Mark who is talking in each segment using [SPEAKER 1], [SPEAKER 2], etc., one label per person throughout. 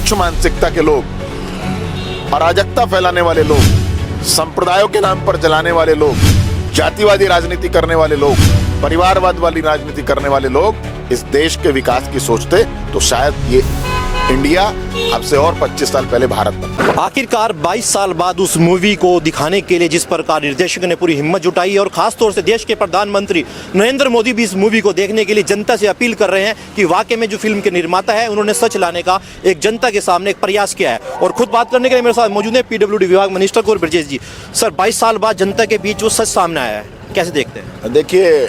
[SPEAKER 1] तुच्छ मानसिकता के लोग, अराजकता फैलाने वाले लोग, संप्रदायों के नाम पर जलाने वाले लोग, जातिवादी राजनीति करने वाले लोग, परिवारवाद वाली राजनीति करने वाले लोग इस देश के विकास की सोचते तो शायद ये इंडिया अब से और 25 साल पहले भारत बना।
[SPEAKER 2] आखिरकार 22 साल बाद उस मूवी को दिखाने के लिए जिस प्रकार निर्देशक ने पूरी हिम्मत जुटाई और खासतौर से देश के प्रधानमंत्री नरेंद्र मोदी भी इस मूवी को देखने के लिए जनता से अपील कर रहे हैं कि वाकई में जो फिल्म के निर्माता है उन्होंने सच लाने का एक जनता के सामने एक प्रयास किया है। और खुद बात करने के लिए मेरे साथ मौजूद है PWD विभाग मिनिस्टर कुंवर ब्रजेश जी। सर, 22 साल बाद जनता के बीच वो सच सामने आया है, कैसे देखते हैं?
[SPEAKER 1] देखिए,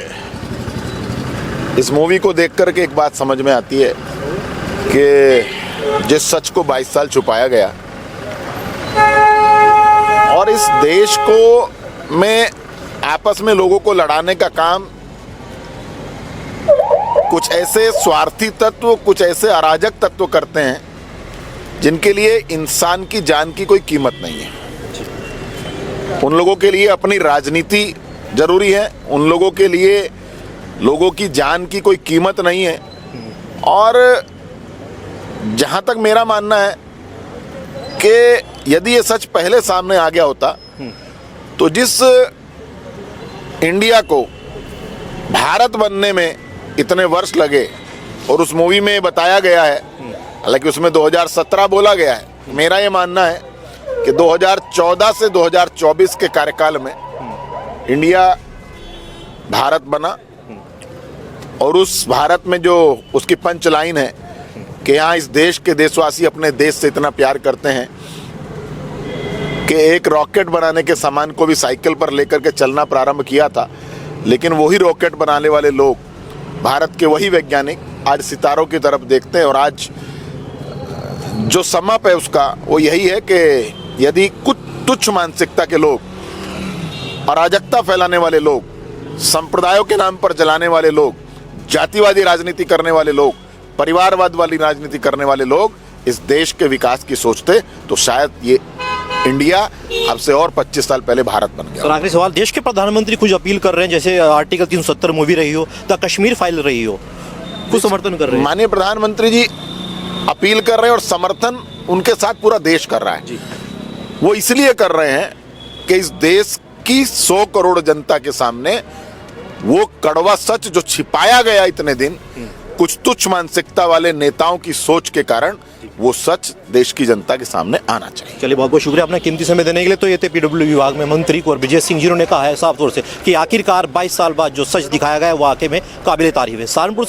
[SPEAKER 1] इस मूवी को देख करके एक बात समझ में आती है कि जिस सच को 22 साल छुपाया गया और इस देश को में आपस में लोगों को लड़ाने का काम कुछ ऐसे स्वार्थी तत्व, कुछ ऐसे अराजक तत्व करते हैं जिनके लिए इंसान की जान की कोई कीमत नहीं है। उन लोगों के लिए अपनी राजनीति जरूरी है, उन लोगों के लिए लोगों की जान की कोई कीमत नहीं है। और जहाँ तक मेरा मानना है कि यदि ये सच पहले सामने आ गया होता तो जिस इंडिया को भारत बनने में इतने वर्ष लगे और उस मूवी में बताया गया है, हालांकि उसमें 2017 बोला गया है, मेरा ये मानना है कि 2014 से 2024 के कार्यकाल में इंडिया भारत बना। और उस भारत में जो उसकी पंच लाइन है कि यहाँ इस देश के देशवासी अपने देश से इतना प्यार करते हैं कि एक रॉकेट बनाने के सामान को भी साइकिल पर लेकर के चलना प्रारंभ किया था, लेकिन वही रॉकेट बनाने वाले लोग, भारत के वही वैज्ञानिक आज सितारों की तरफ देखते हैं। और आज जो समप है उसका वो यही है कि यदि कुछ तुच्छ मानसिकता के लोग, अराजकता फैलाने वाले लोग, संप्रदायों के नाम पर जलाने वाले लोग, जातिवादी राजनीति करने वाले लोग, परिवारवाद वाली राजनीति करने वाले लोग इस देश के विकास की सोचते तो शायद ये इंडिया अब से और 25 साल पहले भारत बन गया।
[SPEAKER 2] सर, आखिरी सवाल, देश के प्रधानमंत्री कुछ अपील कर रहे हैं, जैसे आर्टिकल 370 मूवी रही हो या कश्मीर फाइल रही हो, कुछ समर्थन कर रहे हैं?
[SPEAKER 1] माननीय प्रधानमंत्री जी अपील कर रहे हैं और समर्थन उनके साथ पूरा देश कर रहा है
[SPEAKER 2] जी।
[SPEAKER 1] वो इसलिए कर रहे हैं कि इस देश की 100 करोड़ जनता के सामने वो कड़वा सच जो छिपाया गया इतने दिन कुछ तुच्छ मानसिकता वाले नेताओं की सोच के कारण, वो सच देश की जनता के सामने आना चाहिए।
[SPEAKER 2] चलिए, बहुत बहुत शुक्रिया अपना कीमती समय देने के लिए। तो ये थे PWD विभाग में मंत्री कुंवर ब्रजेश सिंह, जिन्होंने कहा है साफ तौर से कि आखिरकार 22 साल बाद जो सच दिखाया गया है वो वाकई में काबिल तारीफ है। सहारनपुर